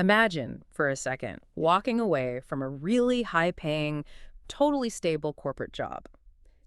Imagine, for a second, walking away from a really high-paying, totally stable corporate job.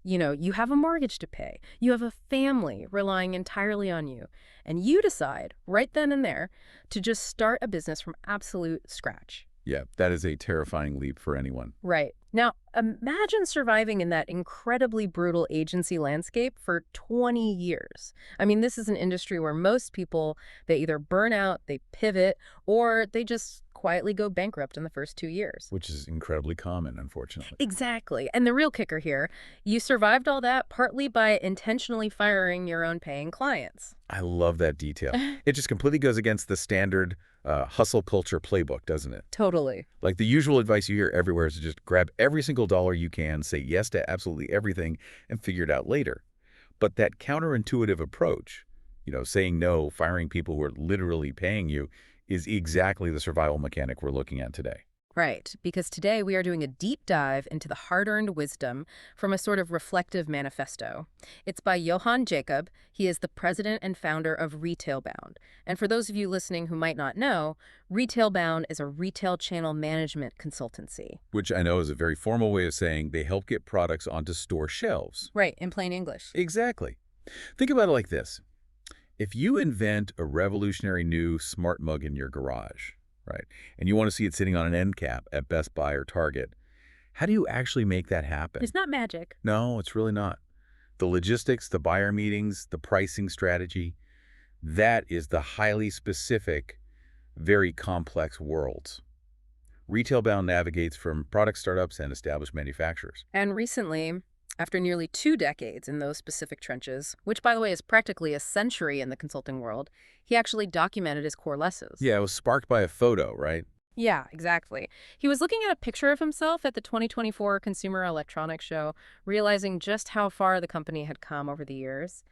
You have a mortgage to pay, you have a family relying entirely on you, and you decide, right then and there, to just start a business from absolute scratch. Yeah, that is a terrifying leap for anyone. Right. Now, imagine surviving in that incredibly brutal agency landscape for 20 years. I mean, this is an industry where most people, they either burn out, they pivot, or they just quietly go bankrupt in the first 2 years. Which is incredibly common, unfortunately. Exactly. And the real kicker here, you survived all that partly by intentionally firing your own paying clients. I love that detail. It just completely goes against the standard hustle culture playbook, doesn't it? Totally. Like the usual advice you hear everywhere is to just grab every single dollar you can, say yes to absolutely everything, and figure it out later. But that counterintuitive approach, saying no, firing people who are literally paying you, is exactly the survival mechanic we're looking at today. Right, because today we are doing a deep dive into the hard-earned wisdom from a sort of reflective manifesto. It's by Yohan Jacob. He is the president and founder of Retailbound. And for those of you listening who might not know, Retailbound is a retail channel management consultancy. Which I know is a very formal way of saying they help get products onto store shelves. Right, in plain English. Exactly. Think about it like this. If you invent a revolutionary new smart mug in your garage, right, and you want to see it sitting on an end cap at Best Buy or Target, how do you actually make that happen? It's not magic. No, it's really not. The logistics, the buyer meetings, the pricing strategy, that is the highly specific, very complex worlds. Retailbound navigates from product startups and established manufacturers. And recently, after nearly 2 decades in those specific trenches, which, by the way, is practically a century in the consulting world, he actually documented his core lessons. Yeah, it was sparked by a photo, right? Yeah, exactly. He was looking at a picture of himself at the 2024 Consumer Electronics Show, realizing just how far the company had come over the years.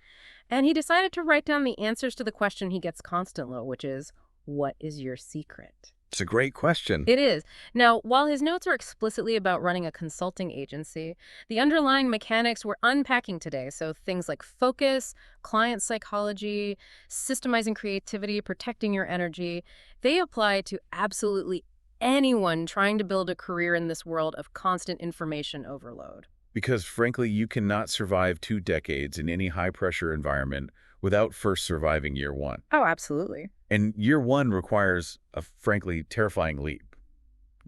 And he decided to write down the answers to the question he gets constantly, which is, what is your secret? It's a great question. It is. Now, while his notes are explicitly about running a consulting agency, the underlying mechanics we're unpacking today, so things like focus, client psychology, systemizing creativity, protecting your energy, they apply to absolutely anyone trying to build a career in this world of constant information overload. Because frankly, you cannot survive 2 decades in any high-pressure environment without first surviving year one. Oh, absolutely. And year one requires a frankly terrifying leap.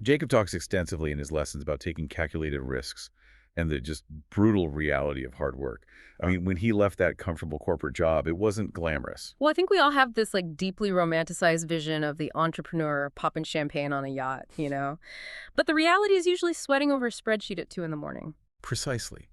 Jacob talks extensively in his lessons about taking calculated risks and the just brutal reality of hard work. I mean, when he left that comfortable corporate job, it wasn't glamorous. Well, I think we all have this deeply romanticized vision of the entrepreneur popping champagne on a yacht, But the reality is usually sweating over a spreadsheet at 2 in the morning. Precisely.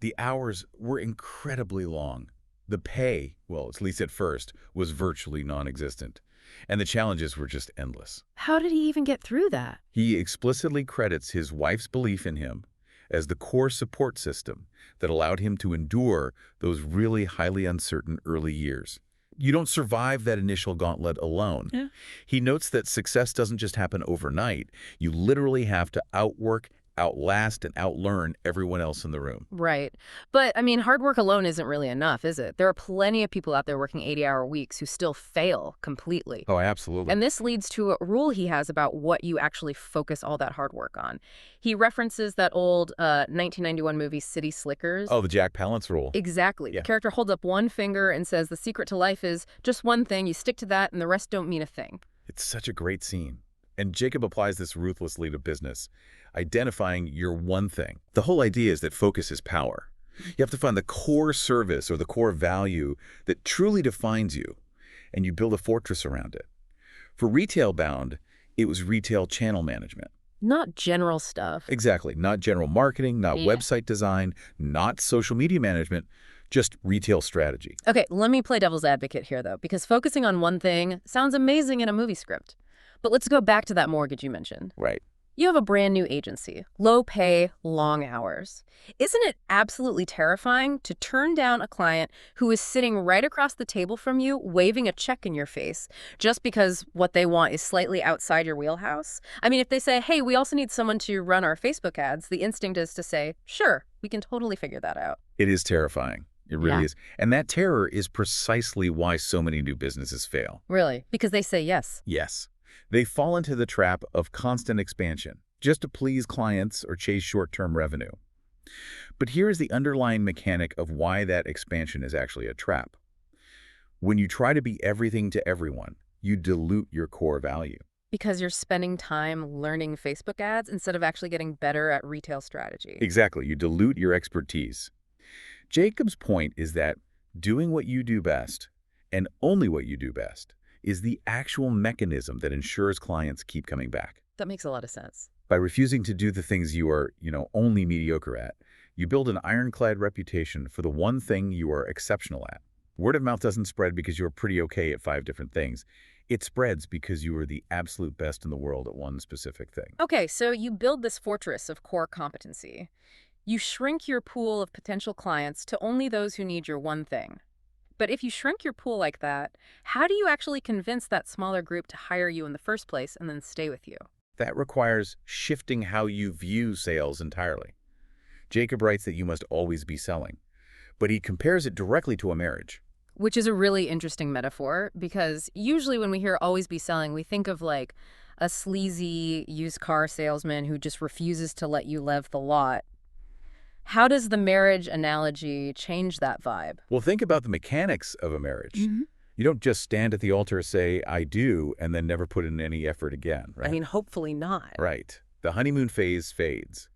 The hours were incredibly long. The pay, well, at least at first, was virtually non-existent. And the challenges were just endless. How did he even get through that? He explicitly credits his wife's belief in him as the core support system that allowed him to endure those really highly uncertain early years. You don't survive that initial gauntlet alone. Yeah. He notes that success doesn't just happen overnight. You literally have to outwork, outlast, and outlearn everyone else in the room. Right. But, I mean, hard work alone isn't really enough, is it? There are plenty of people out there working 80-hour weeks who still fail completely. Oh, absolutely. And this leads to a rule he has about what you actually focus all that hard work on. He references that old 1991 movie City Slickers. Oh, the Jack Palance rule. Exactly. Yeah. The character holds up one finger and says the secret to life is just one thing, you stick to that, and the rest don't mean a thing. It's such a great scene. And Jacob applies this ruthlessly to business, identifying your one thing. The whole idea is that focus is power. You have to find the core service or the core value that truly defines you, and you build a fortress around it. For Retailbound, it was retail channel management. Not general stuff. Exactly. Not general marketing, not website design, not social media management, just retail strategy. Okay, let me play devil's advocate here, though, because focusing on one thing sounds amazing in a movie script. But let's go back to that mortgage you mentioned. Right. You have a brand new agency, low pay, long hours. Isn't it absolutely terrifying to turn down a client who is sitting right across the table from you, waving a check in your face, just because what they want is slightly outside your wheelhouse? I mean, if they say, hey, we also need someone to run our Facebook ads, the instinct is to say, sure, we can totally figure that out. It is terrifying. It really is. And that terror is precisely why so many new businesses fail. Really? Because they say yes. Yes. They fall into the trap of constant expansion, just to please clients or chase short-term revenue. But here is the underlying mechanic of why that expansion is actually a trap. When you try to be everything to everyone, you dilute your core value. Because you're spending time learning Facebook ads instead of actually getting better at retail strategy. Exactly, you dilute your expertise. Jacob's point is that doing what you do best, and only what you do best, is the actual mechanism that ensures clients keep coming back. That makes a lot of sense. By refusing to do the things you are, only mediocre at, you build an ironclad reputation for the one thing you are exceptional at. Word of mouth doesn't spread because you're pretty okay at 5 different things. It spreads because you are the absolute best in the world at one specific thing. Okay, so you build this fortress of core competency. You shrink your pool of potential clients to only those who need your one thing. But if you shrink your pool like that, how do you actually convince that smaller group to hire you in the first place and then stay with you? That requires shifting how you view sales entirely. Jacob writes that you must always be selling, but he compares it directly to a marriage. Which is a really interesting metaphor, because usually when we hear always be selling, we think of like a sleazy used car salesman who just refuses to let you leave the lot. How does the marriage analogy change that vibe? Well, think about the mechanics of a marriage. Mm-hmm. You don't just stand at the altar, say, I do, and then never put in any effort again, right? I mean, hopefully not. Right. The honeymoon phase fades.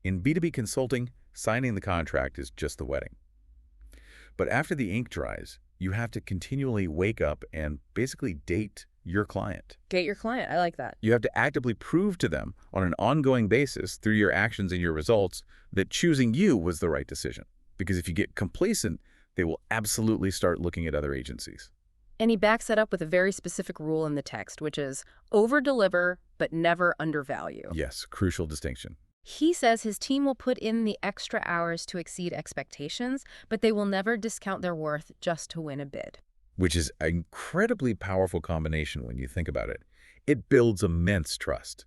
In B2B consulting, signing the contract is just the wedding. But after the ink dries, you have to continually wake up and basically date your client. Date your client. I like that. You have to actively prove to them on an ongoing basis through your actions and your results that choosing you was the right decision. Because if you get complacent, they will absolutely start looking at other agencies. And he backs that up with a very specific rule in the text, which is over-deliver, but never undervalue. Yes, crucial distinction. He says his team will put in the extra hours to exceed expectations, but they will never discount their worth just to win a bid. Which is an incredibly powerful combination when you think about it. It builds immense trust.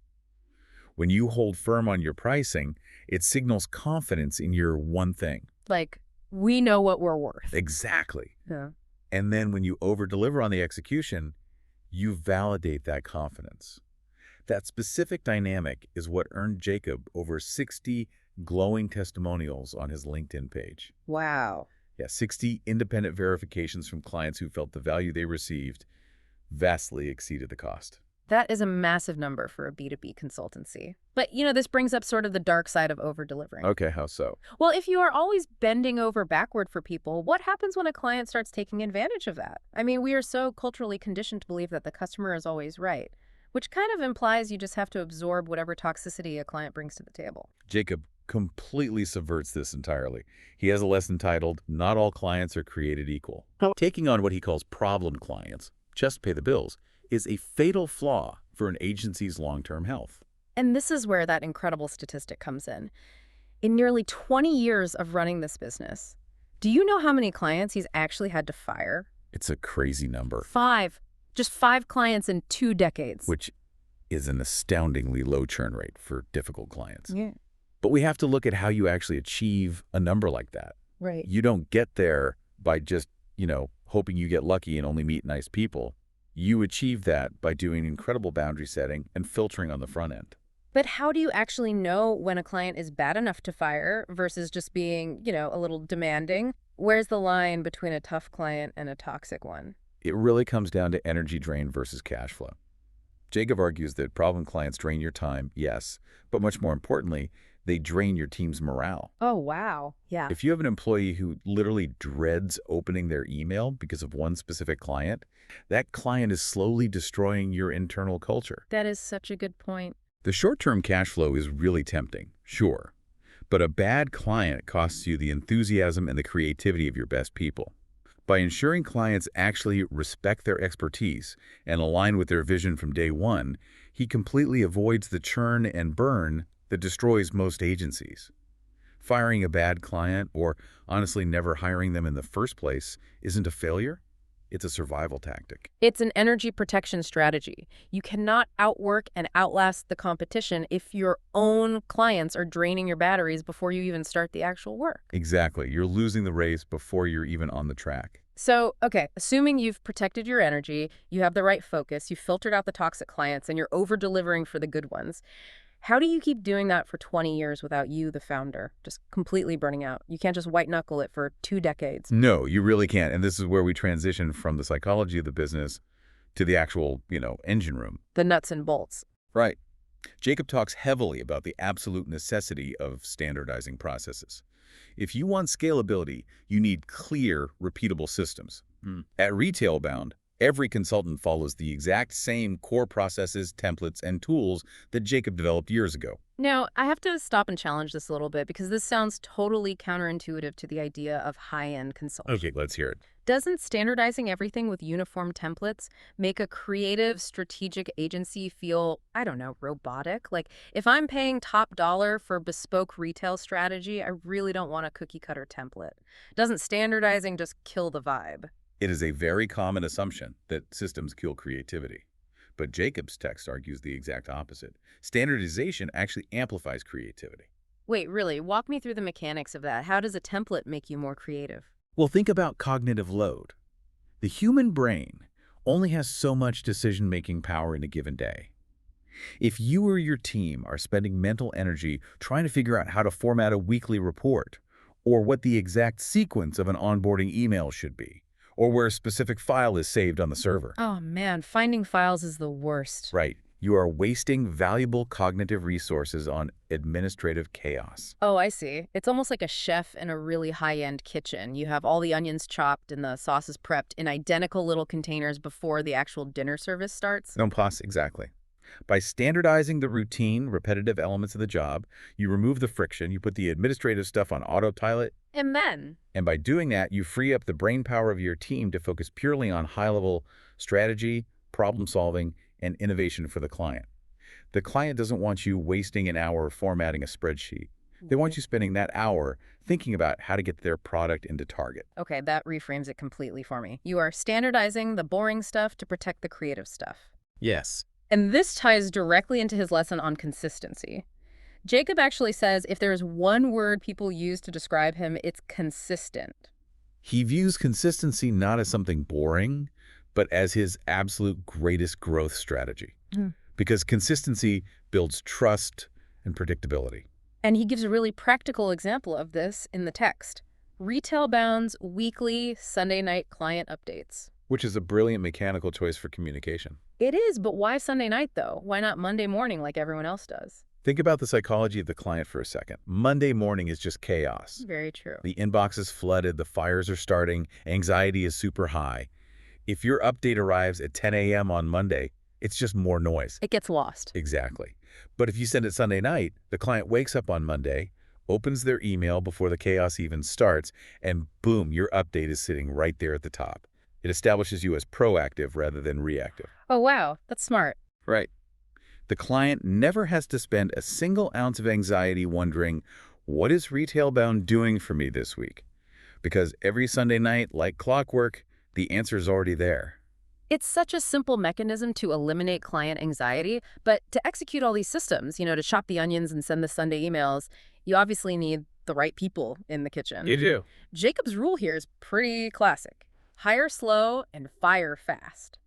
When you hold firm on your pricing, it signals confidence in your one thing. Like, we know what we're worth. Exactly. Yeah. And then when you over-deliver on the execution, you validate that confidence. That specific dynamic is what earned Jacob over 60 glowing testimonials on his LinkedIn page. Wow. Yeah, 60 independent verifications from clients who felt the value they received vastly exceeded the cost. That is a massive number for a B2B consultancy. But, this brings up sort of the dark side of over-delivering. Okay, how so? Well, if you are always bending over backward for people, what happens when a client starts taking advantage of that? I mean, we are so culturally conditioned to believe that the customer is always right, which kind of implies you just have to absorb whatever toxicity a client brings to the table. Jacob completely subverts this entirely. He has a lesson titled, Not All Clients Are Created Equal. Taking on what he calls problem clients, just pay the bills, is a fatal flaw for an agency's long-term health. And this is where that incredible statistic comes in. In nearly 20 years of running this business, do you know how many clients he's actually had to fire? It's a crazy number. 5. Just 5 clients in 2 decades. Which is an astoundingly low churn rate for difficult clients. Yeah. But we have to look at how you actually achieve a number like that. Right. You don't get there by just, hoping you get lucky and only meet nice people. You achieve that by doing incredible boundary setting and filtering on the front end. But how do you actually know when a client is bad enough to fire versus just being, a little demanding? Where's the line between a tough client and a toxic one? It really comes down to energy drain versus cash flow. Jacob argues that problem clients drain your time, yes, but much more importantly, they drain your team's morale. Oh, wow. Yeah. If you have an employee who literally dreads opening their email because of one specific client, that client is slowly destroying your internal culture. That is such a good point. The short-term cash flow is really tempting, sure, but a bad client costs you the enthusiasm and the creativity of your best people. By ensuring clients actually respect their expertise and align with their vision from day one, he completely avoids the churn and burn that destroys most agencies. Firing a bad client, or honestly never hiring them in the first place, isn't a failure. It's a survival tactic. It's an energy protection strategy. You cannot outwork and outlast the competition if your own clients are draining your batteries before you even start the actual work. Exactly. You're losing the race before you're even on the track. So, okay, assuming you've protected your energy, you have the right focus, you filtered out the toxic clients, and you're over-delivering for the good ones, how do you keep doing that for 20 years without you, the founder, just completely burning out? You can't just white-knuckle it for 2 decades. No, you really can't. And this is where we transition from the psychology of the business to the actual, engine room. The nuts and bolts. Right. Jacob talks heavily about the absolute necessity of standardizing processes. If you want scalability, you need clear, repeatable systems. At Retailbound, every consultant follows the exact same core processes, templates, and tools that Jacob developed years ago. Now, I have to stop and challenge this a little bit because this sounds totally counterintuitive to the idea of high-end consulting. Okay, let's hear it. Doesn't standardizing everything with uniform templates make a creative, strategic agency feel, I don't know, robotic? Like, if I'm paying top dollar for bespoke retail strategy, I really don't want a cookie-cutter template. Doesn't standardizing just kill the vibe? It is a very common assumption that systems kill creativity. But Jacob's text argues the exact opposite. Standardization actually amplifies creativity. Wait, really? Walk me through the mechanics of that. How does a template make you more creative? Well, think about cognitive load. The human brain only has so much decision-making power in a given day. If you or your team are spending mental energy trying to figure out how to format a weekly report, or what the exact sequence of an onboarding email should be, or where a specific file is saved on the server. Oh man, finding files is the worst. Right. You are wasting valuable cognitive resources on administrative chaos. Oh, I see. It's almost like a chef in a really high-end kitchen. You have all the onions chopped and the sauces prepped in identical little containers before the actual dinner service starts. Non plus, exactly. By standardizing the routine, repetitive elements of the job, you remove the friction, you put the administrative stuff on autopilot, And by doing that, you free up the brain power of your team to focus purely on high-level strategy, problem-solving, and innovation for the client. The client doesn't want you wasting an hour formatting a spreadsheet. They want you spending that hour thinking about how to get their product into target. Okay, that reframes it completely for me. You are standardizing the boring stuff to protect the creative stuff. Yes. And this ties directly into his lesson on consistency. Jacob actually says if there is one word people use to describe him, it's consistent. He views consistency not as something boring, but as his absolute greatest growth strategy. Because consistency builds trust and predictability. And he gives a really practical example of this in the text. Retailbound's weekly Sunday night client updates. Which is a brilliant mechanical choice for communication. It is, but why Sunday night, though? Why not Monday morning like everyone else does? Think about the psychology of the client for a second. Monday morning is just chaos. Very true. The inbox is flooded, the fires are starting, anxiety is super high. If your update arrives at 10 a.m. on Monday, it's just more noise. It gets lost. Exactly. But if you send it Sunday night, the client wakes up on Monday, opens their email before the chaos even starts, and boom, your update is sitting right there at the top. It establishes you as proactive rather than reactive. Oh, wow. That's smart. Right. The client never has to spend a single ounce of anxiety wondering, what is Retailbound doing for me this week? Because every Sunday night, like clockwork, the answer is already there. It's such a simple mechanism to eliminate client anxiety, but to execute all these systems, to chop the onions and send the Sunday emails, you obviously need the right people in the kitchen. You do. Jacob's rule here is pretty classic. Hire slow and fire fast.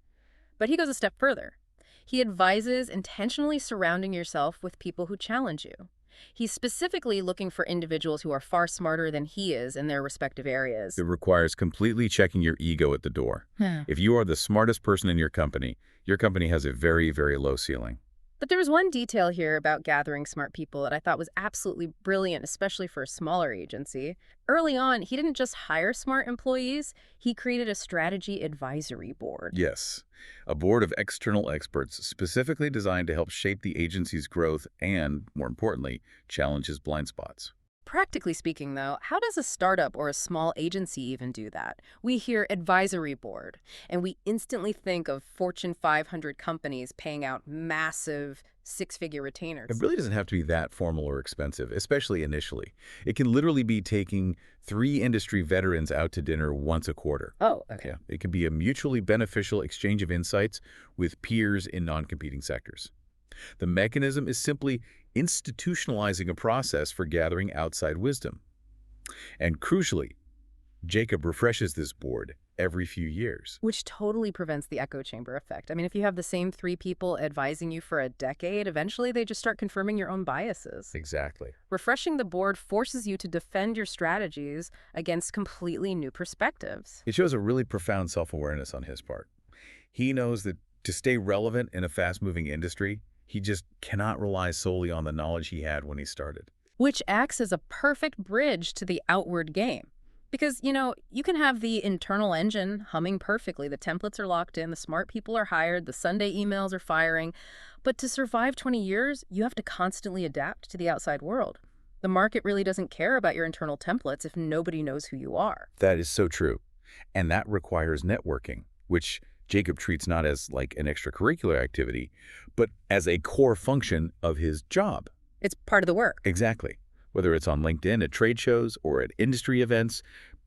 But he goes a step further. He advises intentionally surrounding yourself with people who challenge you. He's specifically looking for individuals who are far smarter than he is in their respective areas. It requires completely checking your ego at the door. If you are the smartest person in your company has a very, very low ceiling. But there was one detail here about gathering smart people that I thought was absolutely brilliant, especially for a smaller agency. Early on, he didn't just hire smart employees, he created a strategy advisory board. Yes, a board of external experts specifically designed to help shape the agency's growth and, more importantly, challenge his blind spots. Practically speaking, though, how does a startup or a small agency even do that? We hear advisory board, and we instantly think of Fortune 500 companies paying out massive six-figure retainers. It really doesn't have to be that formal or expensive, especially initially. It can literally be taking 3 industry veterans out to dinner once a quarter. Oh, okay. Yeah, it can be a mutually beneficial exchange of insights with peers in non-competing sectors. The mechanism is simply institutionalizing a process for gathering outside wisdom. And crucially, Jacob refreshes this board every few years. Which totally prevents the echo chamber effect. I mean, if you have the same 3 people advising you for a decade, eventually they just start confirming your own biases. Exactly. Refreshing the board forces you to defend your strategies against completely new perspectives. It shows a really profound self-awareness on his part. He knows that to stay relevant in a fast-moving industry, he just cannot rely solely on the knowledge he had when he started. Which acts as a perfect bridge to the outward game. Because, you can have the internal engine humming perfectly. The templates are locked in, the smart people are hired, the Sunday emails are firing. But to survive 20 years, you have to constantly adapt to the outside world. The market really doesn't care about your internal templates if nobody knows who you are. That is so true. And that requires networking, which Jacob treats not as like an extracurricular activity, but as a core function of his job. It's part of the work. Exactly. Whether it's on LinkedIn, at trade shows, or at industry events,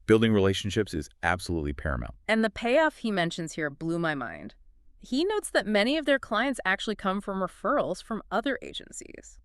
building relationships is absolutely paramount. And the payoff he mentions here blew my mind. He notes that many of their clients actually come from referrals from other agencies.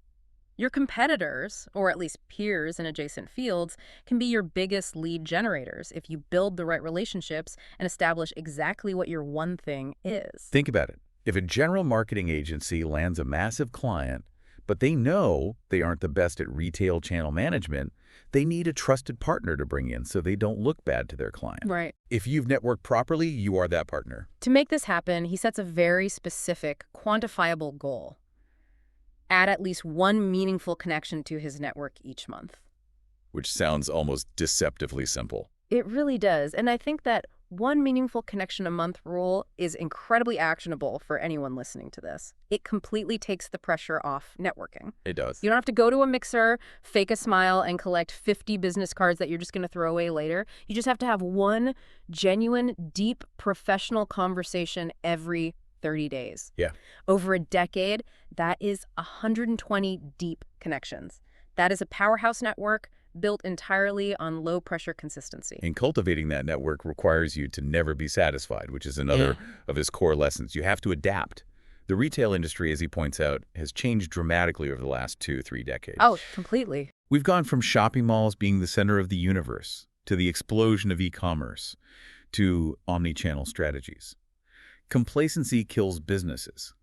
Your competitors, or at least peers in adjacent fields, can be your biggest lead generators if you build the right relationships and establish exactly what your one thing is. Think about it. If a general marketing agency lands a massive client, but they know they aren't the best at retail channel management, they need a trusted partner to bring in so they don't look bad to their client. Right. If you've networked properly, you are that partner. To make this happen, he sets a very specific, quantifiable goal. Add at least one meaningful connection to his network each month. Which sounds almost deceptively simple. It really does. And I think that one meaningful connection a month rule is incredibly actionable for anyone listening to this. It completely takes the pressure off networking. It does. You don't have to go to a mixer, fake a smile, and collect 50 business cards that you're just going to throw away later. You just have to have one genuine, deep, professional conversation every 30 days. Yeah. Over a decade, that is 120 deep connections. That is a powerhouse network built entirely on low-pressure consistency. And cultivating that network requires you to never be satisfied, which is another of his core lessons. You have to adapt. The retail industry, as he points out, has changed dramatically over the last 2-3 decades. Oh, completely. We've gone from shopping malls being the center of the universe to the explosion of e-commerce to omni-channel strategies. Complacency kills businesses.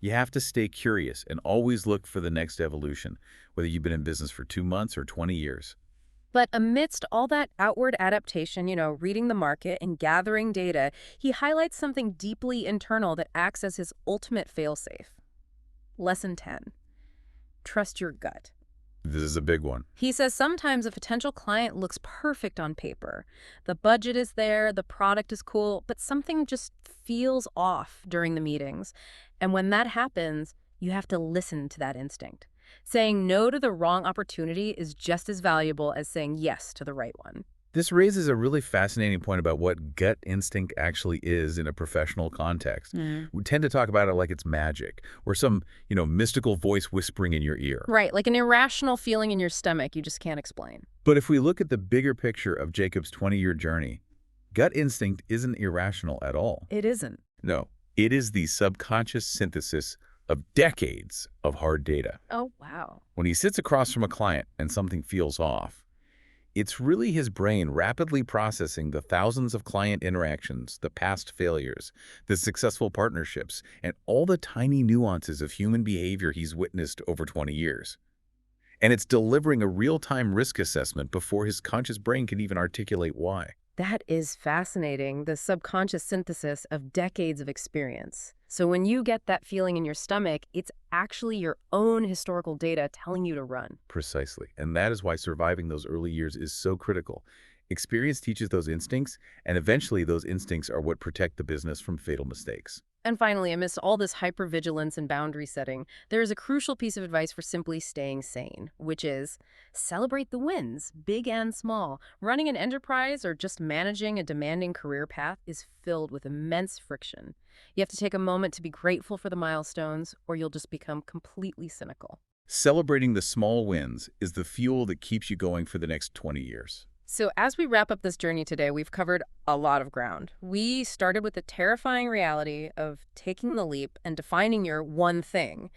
You have to stay curious and always look for the next evolution, whether you've been in business for 2 months or 20 years. But amidst all that outward adaptation, reading the market and gathering data, he highlights something deeply internal that acts as his ultimate fail-safe. Lesson 10. Trust your gut. This is a big one. He says sometimes a potential client looks perfect on paper. The budget is there, the product is cool, but something just feels off during the meetings. And when that happens, you have to listen to that instinct. Saying no to the wrong opportunity is just as valuable as saying yes to the right one. This raises a really fascinating point about what gut instinct actually is in a professional context. We tend to talk about it like it's magic or some, mystical voice whispering in your ear. Right, like an irrational feeling in your stomach you just can't explain. But if we look at the bigger picture of Jacob's 20-year journey, gut instinct isn't irrational at all. It isn't. No, it is the subconscious synthesis of decades of hard data. Oh, wow. When he sits across from a client and something feels off, it's really his brain rapidly processing the thousands of client interactions, the past failures, the successful partnerships, and all the tiny nuances of human behavior he's witnessed over 20 years. And it's delivering a real-time risk assessment before his conscious brain can even articulate why. That is fascinating, the subconscious synthesis of decades of experience. So when you get that feeling in your stomach, it's actually your own historical data telling you to run. Precisely. And that is why surviving those early years is so critical. Experience teaches those instincts, and eventually those instincts are what protect the business from fatal mistakes. And finally, amidst all this hypervigilance and boundary setting, there is a crucial piece of advice for simply staying sane, which is celebrate the wins, big and small. Running an enterprise or just managing a demanding career path is filled with immense friction. You have to take a moment to be grateful for the milestones, or you'll just become completely cynical. Celebrating the small wins is the fuel that keeps you going for the next 20 years. So as we wrap up this journey today, we've covered a lot of ground. We started with the terrifying reality of taking the leap and defining your one thing,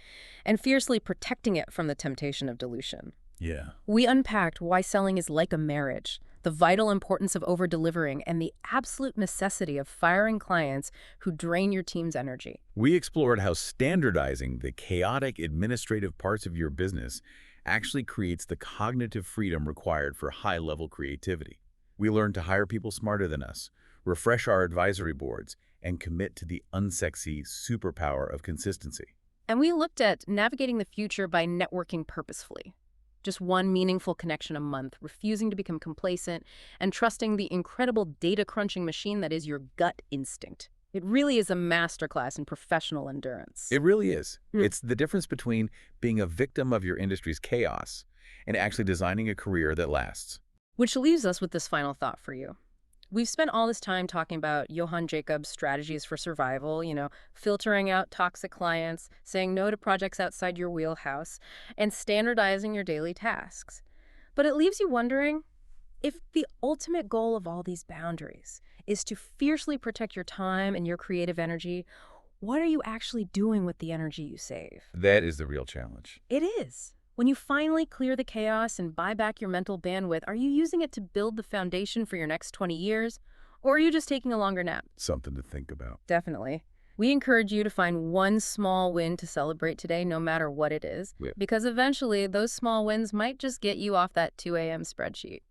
and fiercely protecting it from the temptation of dilution. Yeah. We unpacked why selling is like a marriage. the vital importance of over-delivering, and the absolute necessity of firing clients who drain your team's energy. We explored how standardizing the chaotic administrative parts of your business actually creates the cognitive freedom required for high-level creativity. We learned to hire people smarter than us, refresh our advisory boards, and commit to the unsexy superpower of consistency. And we looked at navigating the future by networking purposefully. Just one meaningful connection a month, refusing to become complacent, and trusting the incredible data-crunching machine that is your gut instinct. It really is a masterclass in professional endurance. It really is. It's the difference between being a victim of your industry's chaos and actually designing a career that lasts. Which leaves us with this final thought for you. We've spent all this time talking about Yohan Jacob's strategies for survival, filtering out toxic clients, saying no to projects outside your wheelhouse, and standardizing your daily tasks. But it leaves you wondering, if the ultimate goal of all these boundaries is to fiercely protect your time and your creative energy, what are you actually doing with the energy you save? That is the real challenge. It is. When you finally clear the chaos and buy back your mental bandwidth, are you using it to build the foundation for your next 20 years? Or are you just taking a longer nap? Something to think about. Definitely. We encourage you to find one small win to celebrate today, no matter what it is, because eventually those small wins might just get you off that 2 a.m. spreadsheet.